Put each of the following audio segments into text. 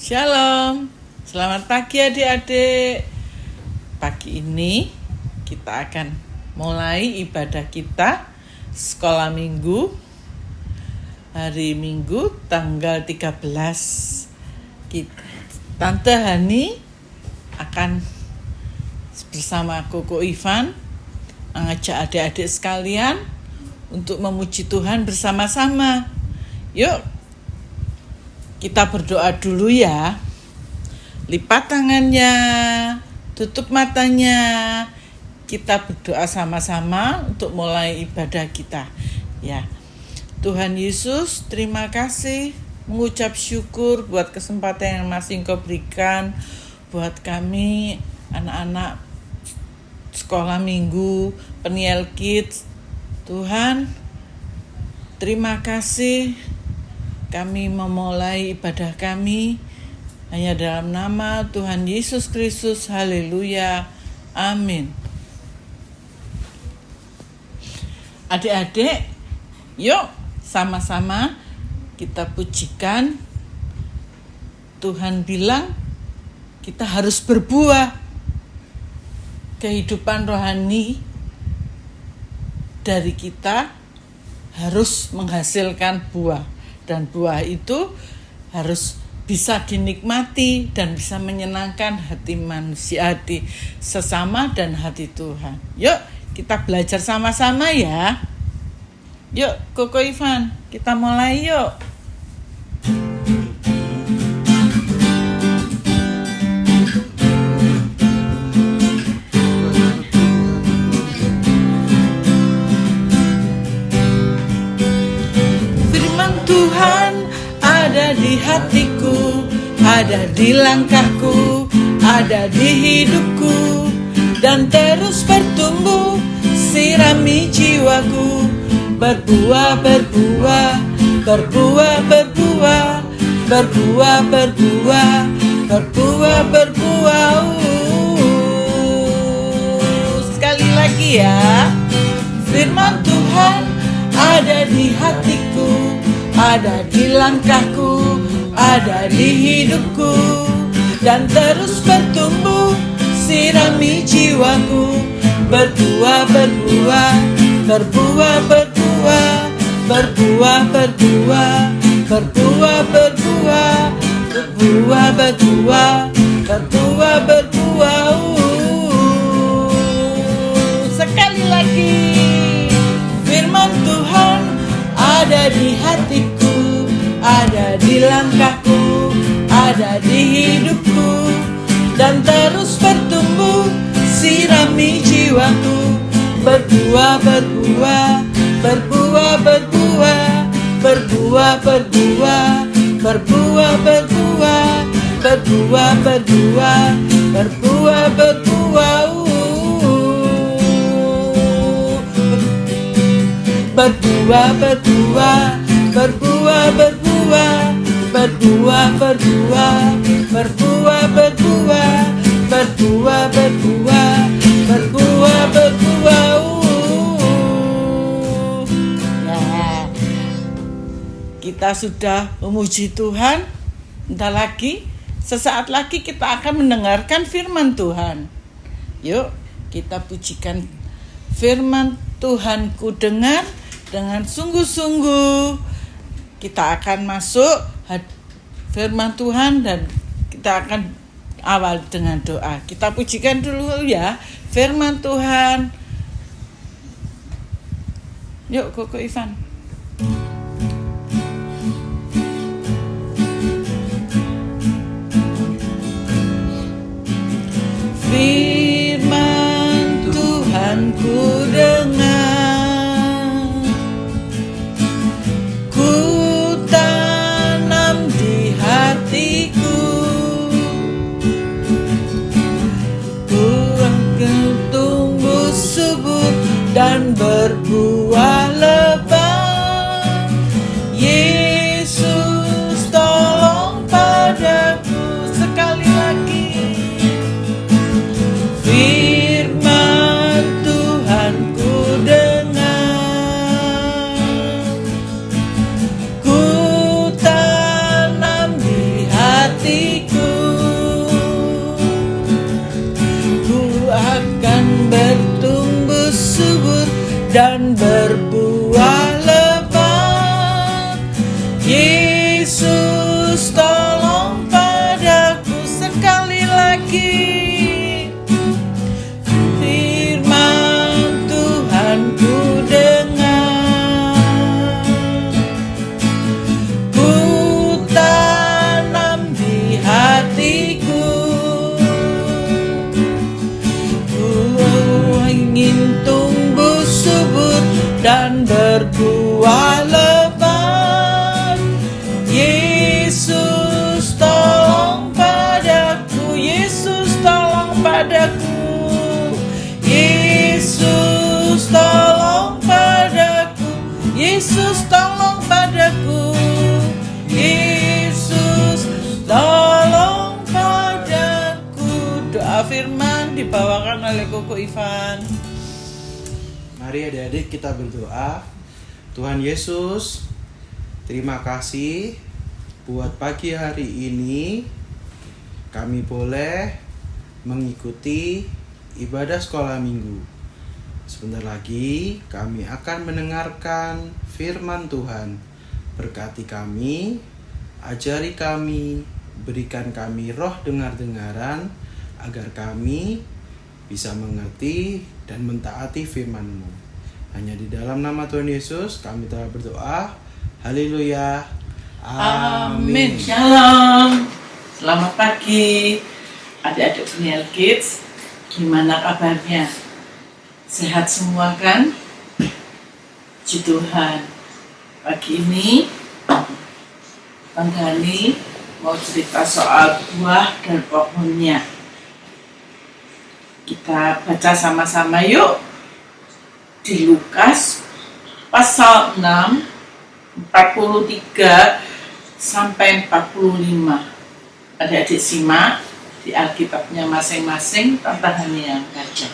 Shalom, selamat pagi adik-adik. Pagi ini kita akan mulai ibadah kita sekolah minggu. Hari Minggu tanggal 13. Tante Hani akan bersama Koko Ivan mengajak adik-adik sekalian untuk memuji Tuhan bersama-sama. Yuk, kita berdoa dulu ya. Lipat tangannya, tutup matanya. Kita berdoa sama-sama untuk mulai ibadah kita. Ya. Tuhan Yesus, terima kasih, mengucap syukur buat kesempatan yang masih Engkau berikan buat kami anak-anak sekolah minggu, Peniel Kids. Tuhan, terima kasih. Kami memulai ibadah kami hanya dalam nama Tuhan Yesus Kristus. Haleluya. Amin. Adik-adik, yuk sama-sama kita pujikan. Tuhan bilang kita harus berbuah. Kehidupan rohani dari kita harus menghasilkan buah. Dan buah itu harus bisa dinikmati dan bisa menyenangkan hati manusia, hati sesama dan hati Tuhan. Yuk kita belajar sama-sama ya. Yuk Koko Ivan, kita mulai yuk. Tuhan ada di hatiku, ada di langkahku, ada di hidupku, dan terus bertumbuh, sirami jiwaku, berbuah, berbuah, berbuah, berbuah, berbuah, berbuah, berbuah, berbuah. Sekali lagi ya, firman Tuhan ada di hatiku, ada di langkahku, ada di hidupku, dan terus bertumbuh, sirami jiwaku, berbuah, berbuah, berbuah, berbuah, berbuah, berbuah, berbuah, berbuah, berbuah, berbuah, berbuah, berbuah. Sekali lagi, firman Tuhan ada di hatiku, ada di langkahku, ada di hidupku, dan terus bertumbuh, sirami jiwaku, berbuah, berbuah, berbuah, berbuah, berbuah, berbuah, berbuah, berbuah, berbuah, berbuah, berbuah, berbuah. Berbuah, berbuah, berbuah, berbuah, berbuah, berbuah, berbuah, berbuah, berbuah, berbuah, berbuah, berbuah. Ya, kita sudah memuji Tuhan. Bentar lagi, sesaat lagi kita akan mendengarkan firman Tuhan. Yuk, kita pujikan firman Tuhan. Ku dengar dengan sungguh-sungguh. Kita akan masuk firman Tuhan dan kita akan awal dengan doa. Kita pujikan dulu ya firman Tuhan. Yuk Koko Ivan. Firman Tuhan ku dengar, dan berbuah lebat. Yesus tolong padaku. Sekali lagi, firman Tuhan ku dengar, ku tanam di hatiku. dan berbuah lebat. Yesus, tolong padaku sekali lagi. Firman Tuhan ku dengar, ku tanam di hatiku. Ku ingin tumbuh subur dan berbuah lebat. Yesus, tolong padaku. Yesus, tolong padaku. Yesus, tolong padaku. Yesus, tolong padaku. Yesus, tolong padaku. Doa firman dibawakan oleh Koko Ivan. Mari adik-adik kita berdoa. Tuhan Yesus, terima kasih buat pagi hari ini kami boleh mengikuti ibadah sekolah minggu. Sebentar lagi kami akan mendengarkan firman Tuhan. Berkati kami, ajari kami, berikan kami roh dengar-dengaran agar kami bisa mengerti dan mentaati firman-Mu. Hanya di dalam nama Tuhan Yesus kami telah berdoa. Haleluya. Amin. Shalom. Selamat pagi adik-adik Peniel Kids. Gimana kabarnya? Sehat semua kan? Puji Tuhan. Pagi ini Bang Dhani mau cerita soal buah dan pohonnya. Kita baca sama-sama yuk. Di Lukas pasal 6 43 sampai 45. Adik-adik simak di Alkitabnya masing-masing, Tante Hani yang baca.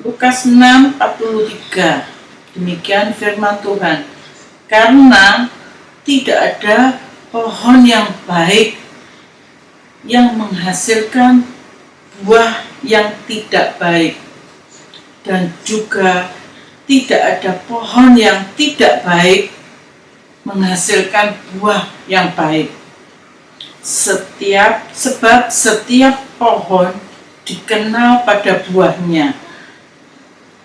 Lukas 6:43. Demikian firman Tuhan. Karena tidak ada pohon yang baik yang menghasilkan buah yang tidak baik, dan juga tidak ada pohon yang tidak baik menghasilkan buah yang baik. Sebab setiap pohon dikenal pada buahnya.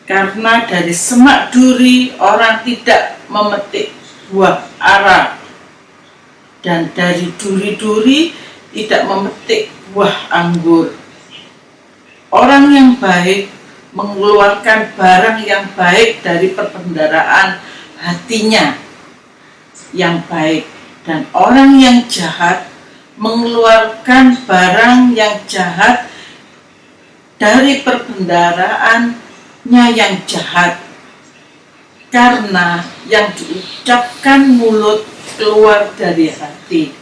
Karena dari semak duri orang tidak memetik buah ara, dan dari duri-duri tidak memetik buah anggur. Orang yang baik mengeluarkan barang yang baik dari perbendaharaan hatinya yang baik, dan orang yang jahat mengeluarkan barang yang jahat dari perbendaharaannya yang jahat, karena yang diucapkan mulut keluar dari hati.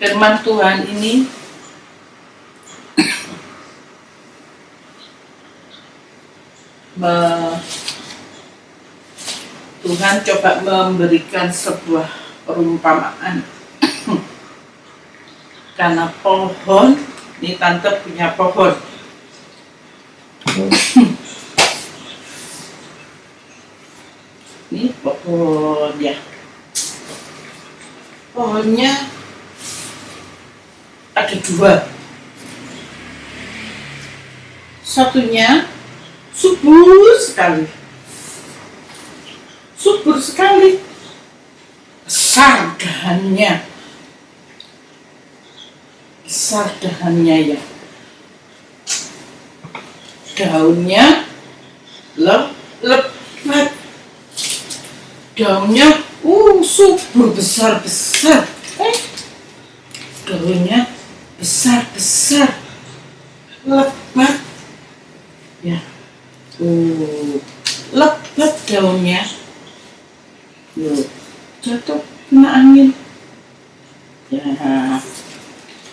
Firman Tuhan ini Tuhan coba memberikan sebuah perumpamaan. Karena pohon, ini Tante punya pohon. Ini pohon ya. Pohonnya ada dua. Satunya subur sekali. Subur sekali. Besar dahannya. Besar dahannya ya. Daunnya lebat. Daunnya subur besar-besar. Daunnya besar-besar. Lebat. Ya. Lebat daunnya. Jatuh kena angin. Ya.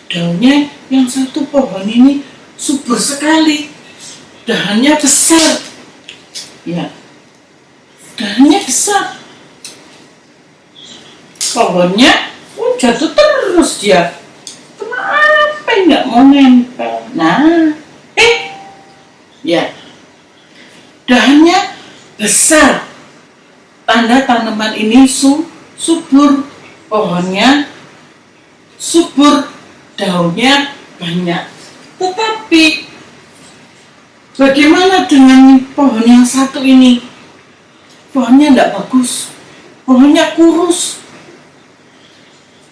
Daunnya yang satu pohon ini subur sekali. Dahannya besar. Ya. Dahannya besar. Pohonnya jatuh terus dia. Kenapa nggak mau nempel. Nah, ya, dahannya besar. Tanda tanaman ini subur, pohonnya subur, daunnya banyak. Tetapi bagaimana dengan pohon yang satu ini? Pohonnya tidak bagus, pohonnya kurus.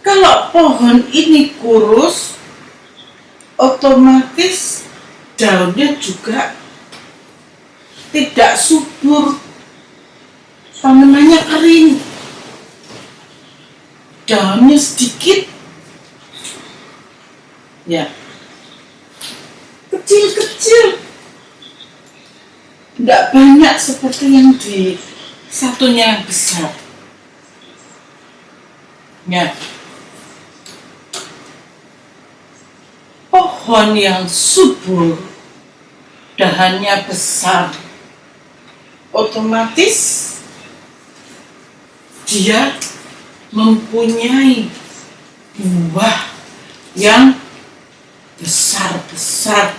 Kalau pohon ini kurus, otomatis daunnya juga tidak subur, tanamannya kering, daunnya sedikit, ya, kecil-kecil, tidak banyak seperti yang di satunya yang besar. Ya, pohon yang subur, dahannya besar, otomatis dia mempunyai buah yang besar-besar.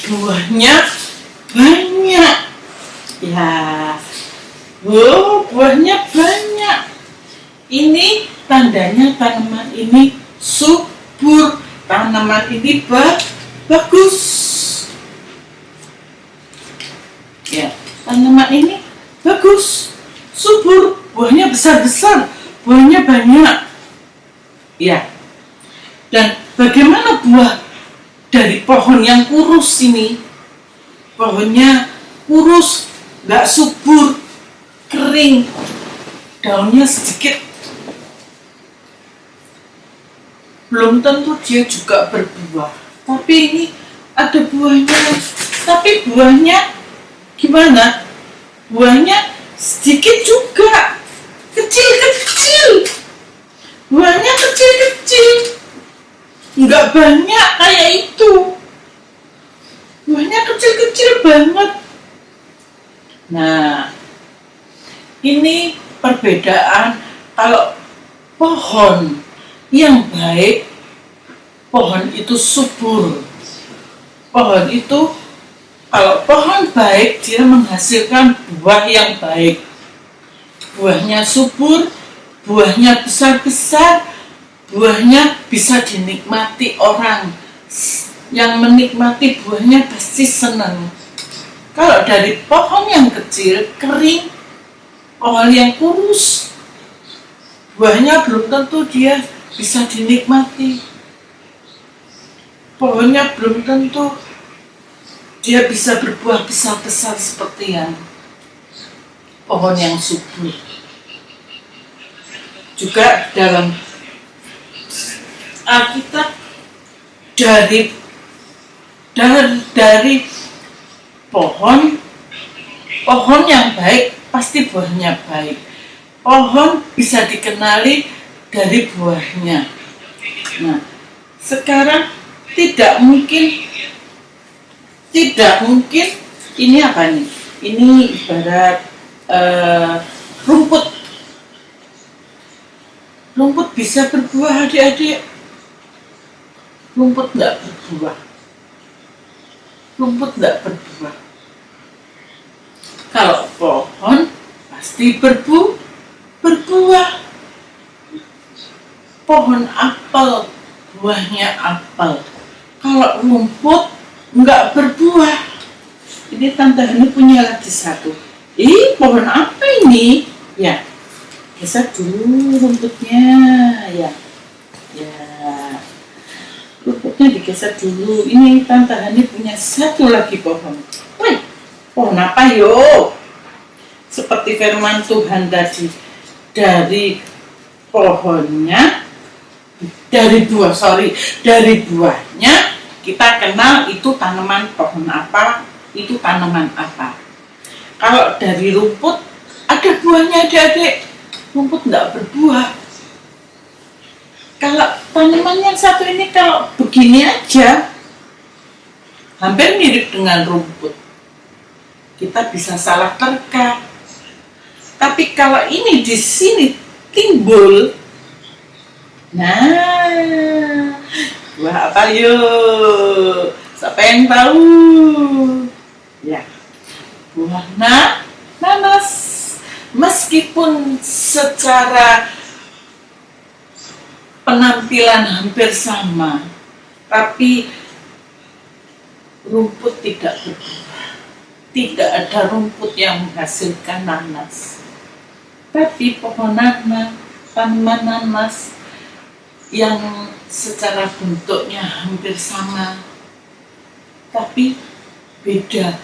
Buahnya banyak. Ya, buahnya banyak. Ini tandanya tanaman ini subur, tanaman ini bagus. Ya, tanaman ini bagus, subur, buahnya besar-besar, buahnya banyak. Ya, dan bagaimana buah dari pohon yang kurus ini? Pohonnya kurus, gak subur, kering, daunnya sedikit. Belum tentu dia juga berbuah. Tapi ini ada buahnya. Tapi buahnya gimana? Buahnya sedikit juga, kecil-kecil. Buahnya kecil-kecil, nggak banyak kayak itu. Buahnya kecil-kecil banget. Nah, ini perbedaan. Kalau pohon yang baik, pohon itu subur. Pohon itu, kalau pohon baik, dia menghasilkan buah yang baik. Buahnya subur, buahnya besar-besar, buahnya bisa dinikmati orang. Yang menikmati buahnya pasti senang. Kalau dari pohon yang kecil, kering, pohon yang kurus, buahnya belum tentu dia bisa dinikmati. Pohonnya belum tentu dia bisa berbuah besar-besar seperti yang pohon yang subur. Juga dalam Alkitab, dari pohon yang baik pasti buahnya baik. Pohon bisa dikenali dari buahnya. Nah, sekarang tidak mungkin ini apa nih? Ini ibarat rumput. Rumput bisa berbuah, adik-adik. Rumput tidak berbuah. Rumput tidak berbuah. Kalau pohon pasti berbuah. Pohon apel, buahnya apel. Kalau rumput nggak berbuah. Ini Tante Hani punya lagi satu. Pohon apa ini? Ya, geser dulu rumputnya. Ya, rumputnya digeser dulu. Ini Tante Hani punya satu lagi pohon. Wih, pohon apa yo? Seperti firman Tuhan tadi, dari pohonnya, dari buahnya kita kenal itu tanaman pohon apa, itu tanaman apa. Kalau dari rumput, ada buahnya adik-adik, rumput tidak berbuah. Kalau tanaman yang satu ini kalau begini aja, hampir mirip dengan rumput. Kita bisa salah terka. Tapi kalau ini di sini timbul, nah, Buah apa yuk? Siapa yang tahu? Ya, buah nanas. Meskipun secara penampilan hampir sama, tapi rumput tidak berbuah. Tidak ada rumput yang menghasilkan nanas. Tapi pohon nanas, tanaman nanas yang secara bentuknya hampir sama, tapi beda.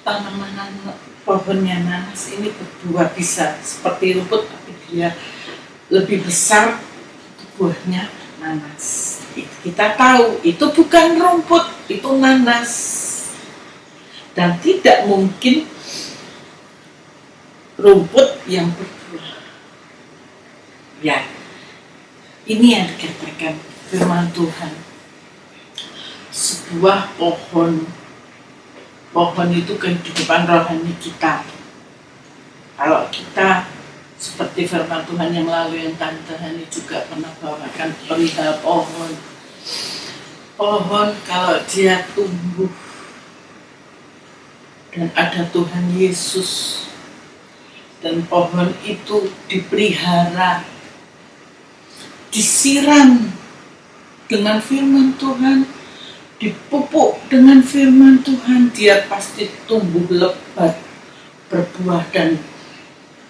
Tanaman nanas, pohonnya nanas ini berbuah bisa seperti rumput, tapi dia lebih besar, buahnya nanas. Kita tahu itu bukan rumput, itu nanas. Dan tidak mungkin rumput yang berbuah. Ya, ini yang dikatakan firman Tuhan. Sebuah pohon itu kehidupan rohani kita. Kalau kita seperti firman Tuhan yang lalu yang Tante Hani juga pernah bawakan perihal pohon. Pohon kalau dia tumbuh dan ada Tuhan Yesus dan pohon itu dipelihara, disiram dengan firman Tuhan, dipupuk dengan firman Tuhan, dia pasti tumbuh lebat, berbuah dan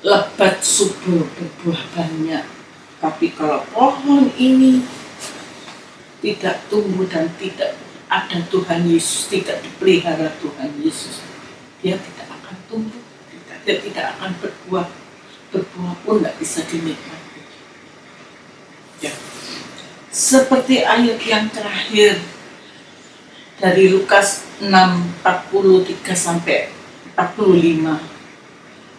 lebat subur, berbuah banyak. Tapi kalau pohon ini tidak tumbuh dan tidak ada Tuhan Yesus, tidak dipelihara Tuhan Yesus, dia tidak akan tumbuh, dia tidak akan berbuah. Berbuah pun tidak bisa dinikmati. Ya. Seperti ayat yang terakhir dari Lukas 6:43 sampai 45.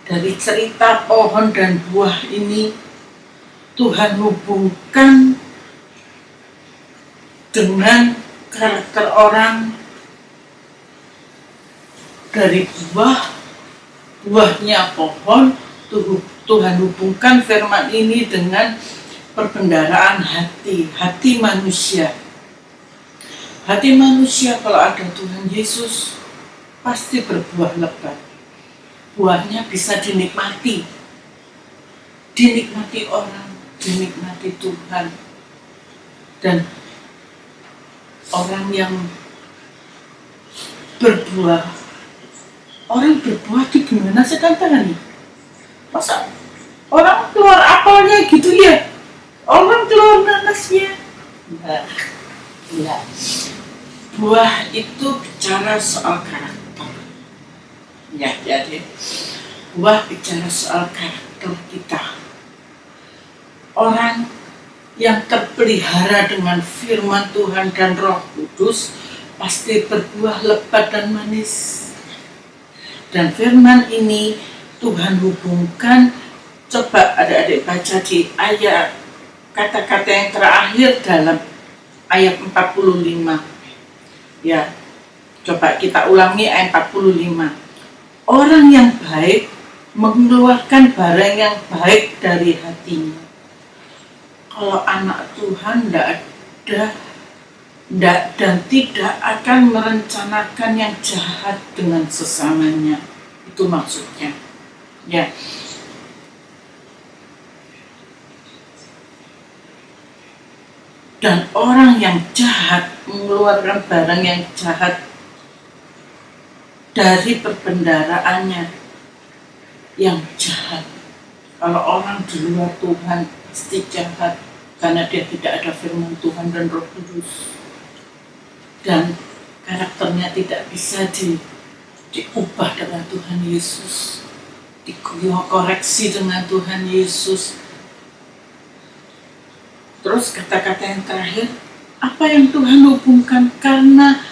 Dari cerita pohon dan buah ini, Tuhan hubungkan dengan karakter orang. Dari buahnya pohon, Tuhan hubungkan firman ini dengan perbendaharaan hati manusia. Hati manusia kalau ada Tuhan Yesus pasti berbuah lebat. Buahnya bisa dinikmati orang, dinikmati Tuhan. Dan orang yang berbuah, orang berbuah di gimana sih Tante Hani? Masa orang keluar apelnya gitu ya? Orang keluar nanasnya? Enggak. Buah itu bicara soal karakter. Ya, jadi buah bicara soal karakter kita. Orang yang terpelihara dengan firman Tuhan dan Roh Kudus pasti berbuah lebat dan manis. Dan firman ini Tuhan hubungkan, coba adik-adik baca di ayat kata-kata yang terakhir dalam ayat 45. Ya, coba kita ulangi ayat 45. Orang yang baik mengeluarkan barang yang baik dari hatinya. Kalau anak Tuhan tidak dan tidak akan merencanakan yang jahat dengan sesamanya. Itu maksudnya. Ya. Dan orang yang jahat mengeluarkan barang yang jahat dari perbendaharaannya yang jahat. Kalau orang di luar Tuhan pasti jahat karena dia tidak ada firman Tuhan dan Roh Kudus. Dan karakternya tidak bisa diubah dengan Tuhan Yesus, dikoreksi dengan Tuhan Yesus. Terus kata-kata yang terakhir, apa yang Tuhan hubungkan? Karena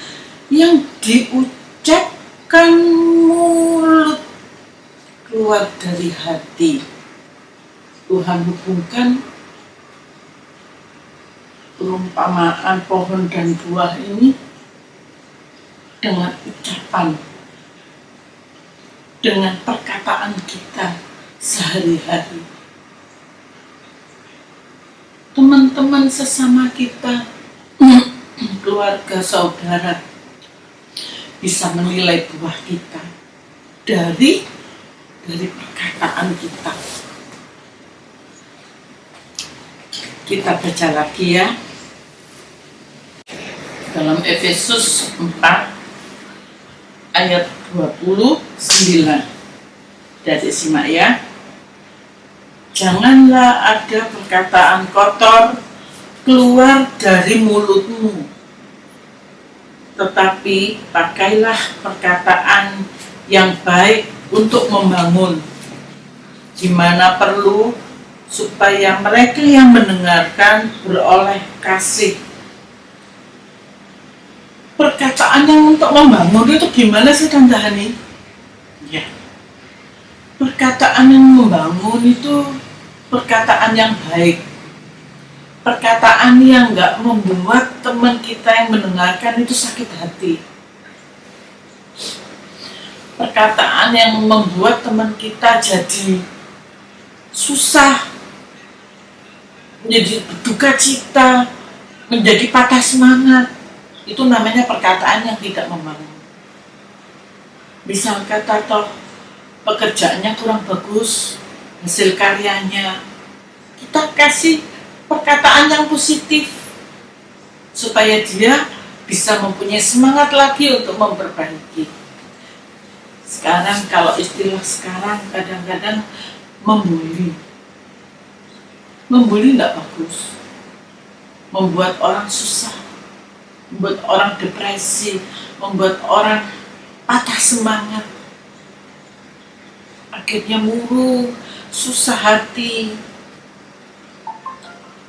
yang diucapkan mulut keluar dari hati. Tuhan hubungkan perumpamaan pohon dan buah ini dengan ucapan, dengan perkataan kita sehari-hari. Teman-teman sesama kita keluarga, saudara bisa menilai buah kita dari perkataan kita. Kita baca lagi ya. Dalam Efesus 4 ayat 29. Jadi simak ya. Janganlah ada perkataan kotor keluar dari mulutmu, tetapi pakailah perkataan yang baik untuk membangun, di mana perlu, supaya mereka yang mendengarkan beroleh kasih. Perkataan yang untuk membangun itu gimana sih Tante Hani? Ya, perkataan yang membangun itu perkataan yang baik, perkataan yang nggak membuat teman kita yang mendengarkan itu sakit hati, perkataan yang membuat teman kita jadi susah, menjadi berduka cita, menjadi patah semangat. Itu namanya perkataan yang tidak membangun. Misal kata toh pekerjaannya kurang bagus, hasil karyanya, kita kasih perkataan yang positif supaya dia bisa mempunyai semangat lagi untuk memperbaiki. Sekarang kalau istilah sekarang kadang-kadang membuli nggak bagus, membuat orang susah, membuat orang depresi, membuat orang patah semangat, akhirnya murung, susah hati.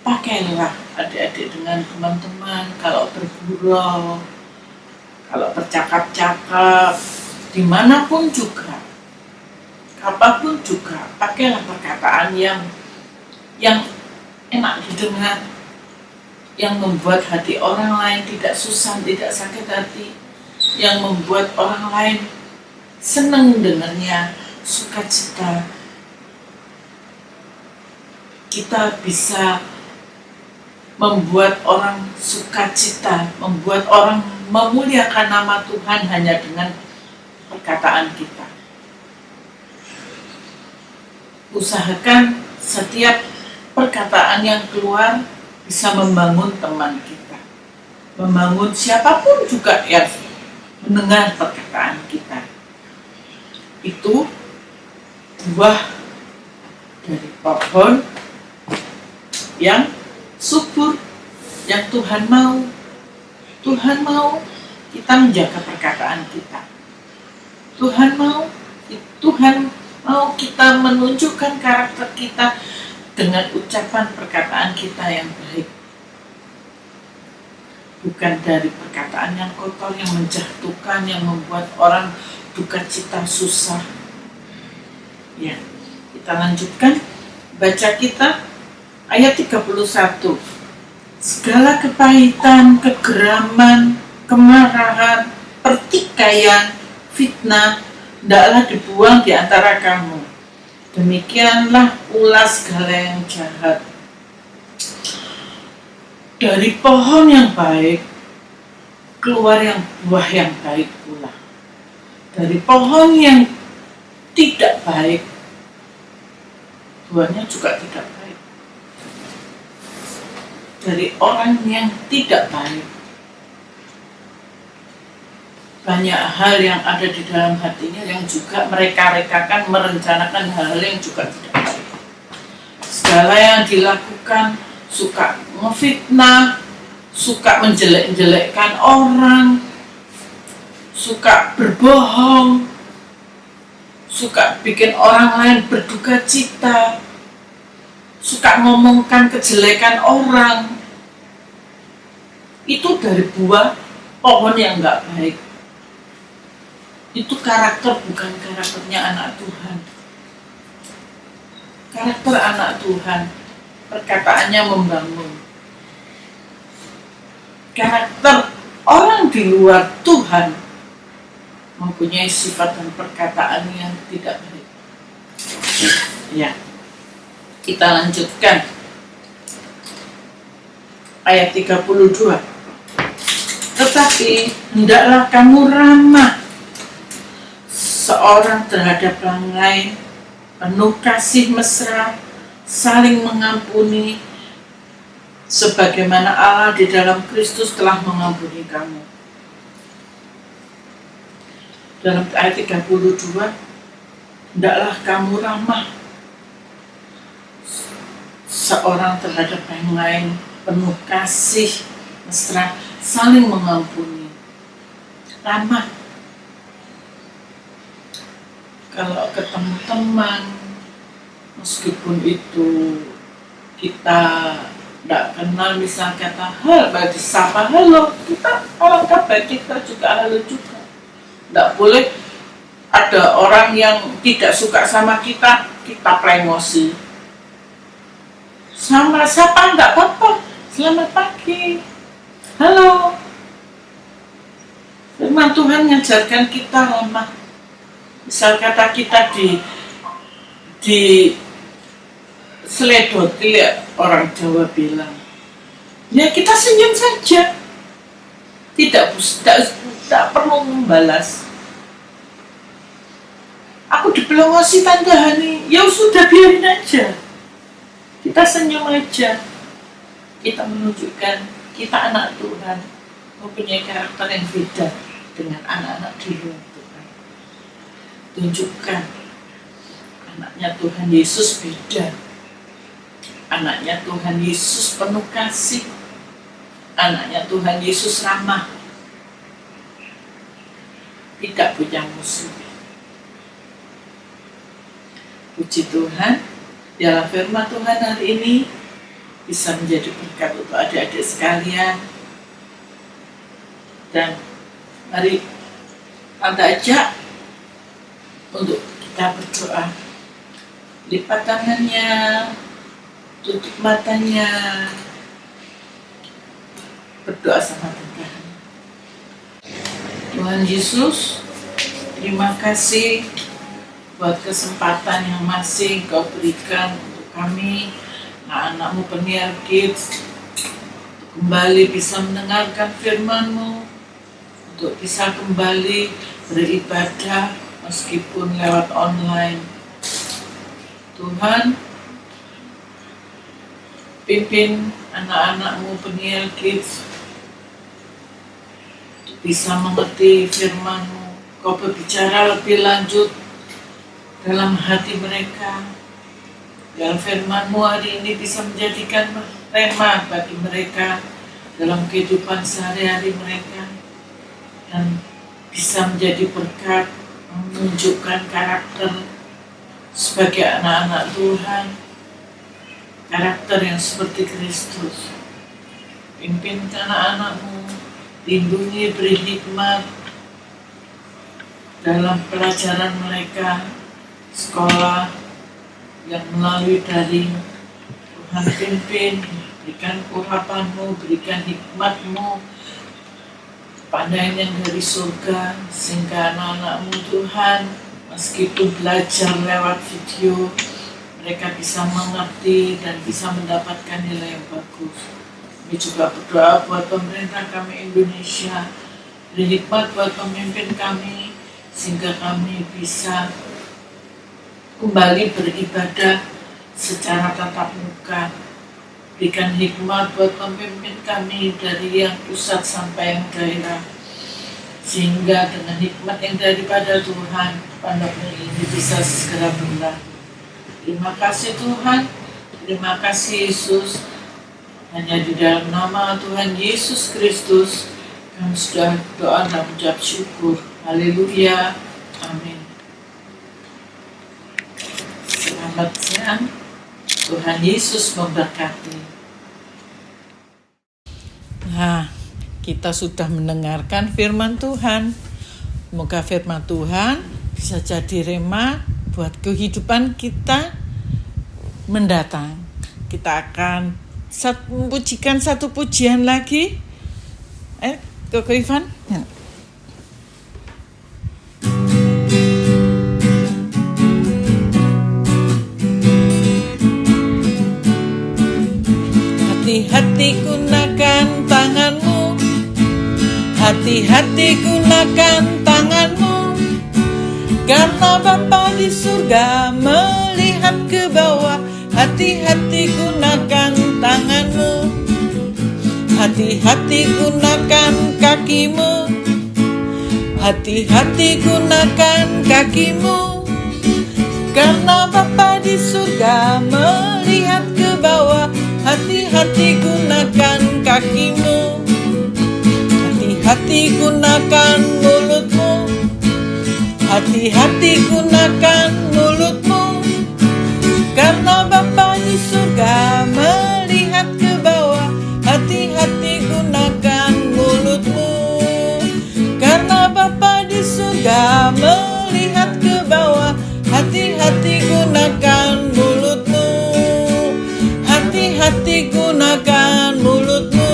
Pakailah adik-adik dengan teman-teman kalau bergurau, kalau bercakap-cakap, dimanapun juga, apapun juga, pakailah perkataan yang enak didengar, yang membuat hati orang lain tidak susah, tidak sakit hati, yang membuat orang lain senang dengannya, sukacita. Kita bisa membuat orang sukacita, membuat orang memuliakan nama Tuhan hanya dengan perkataan kita. Usahakan setiap perkataan yang keluar bisa membangun teman kita, membangun siapapun juga yang mendengar perkataan kita. Itu buah dari pohon yang subur, yang Tuhan mau. Tuhan mau kita menjaga perkataan kita. Tuhan mau kita menunjukkan karakter kita dengan ucapan perkataan kita yang baik. Bukan dari perkataan yang kotor, yang menjatuhkan, yang membuat orang duka cita, susah. Ya, kita lanjutkan baca kita ayat 31. Segala kepahitan, kegeraman, kemarahan, pertikaian, fitnah, hendaklah dibuang di antara kamu. Demikianlah pula segala yang jahat. Dari pohon yang baik keluar yang buah yang baik pula. Dari pohon yang tidak baik, buahnya juga tidak baik. Dari orang yang tidak baik, banyak hal yang ada di dalam hatinya yang juga mereka-rekakan, merencanakan hal-hal yang juga tidak baik. Segala yang dilakukan, suka ngefitnah, suka menjelek-jelekkan orang, suka berbohong, suka bikin orang lain berduka cita, suka ngomongkan kejelekan orang. Itu dari buah pohon yang nggak baik. Itu karakter, bukan karakternya anak Tuhan. Karakter anak Tuhan, perkataannya membangun. Karakter orang di luar Tuhan mempunyai sifat dan perkataan yang tidak baik. Ya, kita lanjutkan ayat 32. Tetapi hendaklah kamu ramah seorang terhadap yang lain, penuh kasih mesra, saling mengampuni, sebagaimana Allah di dalam Kristus telah mengampuni kamu. Dalam ayat 32, hendaklah kamu ramah seorang terhadap yang lain, penuh kasih mesra, saling mengampuni. Ramah. Kalau ketemu teman, meskipun itu kita tidak kenal, misal kata bagi sapa halo, kita orang kabar kita juga halo juga. Tidak boleh ada orang yang tidak suka sama kita plengosi. Sama sapa enggak apa-apa, selamat pagi, halo. Firman Tuhan mengajarkan kita ramah. Misal kata kita di seledoti, orang Jawa bilang, ya kita senyum saja, tidak perlu membalas. Aku dipelongosi Tante Hani, ya sudah biarin aja, kita senyum aja. Kita menunjukkan kita anak Tuhan, mempunyai karakter yang beda dengan anak-anak di luar Tuhan. Tunjukkan anaknya Tuhan Yesus beda. Anaknya Tuhan Yesus penuh kasih. Anaknya Tuhan Yesus ramah. Tidak punya musuh. Puji Tuhan, dalam firman Tuhan hari ini bisa menjadi berkat untuk adik-adik sekalian. Dan mari Tante ajak untuk kita berdoa. Lipat tangannya, tutup matanya, berdoa sama Tuhan. Tuhan Yesus, terima kasih buat kesempatan yang masih Kau berikan untuk kami, anak-anak-Mu penyiar Kids, kembali bisa mendengarkan firman-Mu, untuk bisa kembali beribadah meskipun lewat online. Tuhan, pimpin anak-anak-Mu penyiar Kids untuk bisa mengerti firman-Mu. Kau berbicara lebih lanjut dalam hati mereka. Dalam firman-Mu hari ini bisa menjadikan tema bagi mereka dalam kehidupan sehari-hari mereka, dan bisa menjadi berkat, menunjukkan karakter sebagai anak-anak Tuhan, karakter yang seperti Kristus. Pimpin anak-anak-Mu, lindungi, beri hikmat dalam pelajaran mereka, sekolah yang melalui daring. Tuhan pimpin, berikan urapan-Mu, berikan hikmat-Mu, kepandaian yang dari surga, sehingga anak-anak-Mu Tuhan, meskipun belajar lewat video, mereka bisa mengerti dan bisa mendapatkan nilai yang bagus. Kami juga berdoa buat pemerintah kami Indonesia, beri hikmat buat pemimpin kami, sehingga kami bisa kembali beribadah secara tatap muka. Berikan hikmat buat pemimpin kami dari yang pusat sampai yang daerah, sehingga dengan hikmat yang daripada Tuhan, pandemi ini bisa segera berakhir. Terima kasih Tuhan, terima kasih Yesus. Hanya di dalam nama Tuhan Yesus Kristus kami sudah doa dan mengucap syukur. Haleluya, amin. Selamat siang, Tuhan Yesus memberkati. Nah, kita sudah mendengarkan firman Tuhan. Semoga firman Tuhan bisa jadi rema buat kehidupan kita mendatang. Kita akan mempujikan satu pujian lagi. Koko Ivan. Hati-hati gunakan tanganmu Hati-hati gunakan tanganmu, karena Bapa di surga melihat ke bawah. Hati-hati gunakan tanganmu, hati-hati gunakan kakimu, hati-hati gunakan kakimu, karena Bapa di surga melihat ke bawah. Hati-hati gunakan kakimu, hati-hati gunakan mulutmu, hati-hati gunakan mulutmu, karena Bapa di surga melihat ke bawah. Hati-hati gunakan mulutmu, karena Bapa di surga melihat ke bawah. Hati-hati gunakan mulutmu, hati-hati gunakan mulutmu,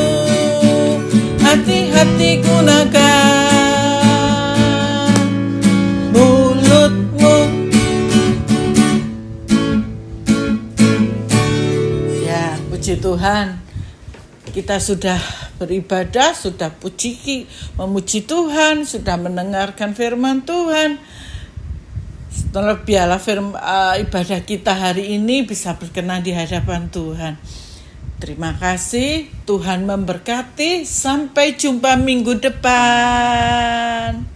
hati-hati gunakan mulutmu. Ya, puji Tuhan, kita sudah beribadah, sudah memuji Tuhan, sudah mendengarkan firman Tuhan. Biarlah ibadah kita hari ini bisa berkenan di hadapan Tuhan. Terima kasih, Tuhan memberkati. Sampai jumpa minggu depan.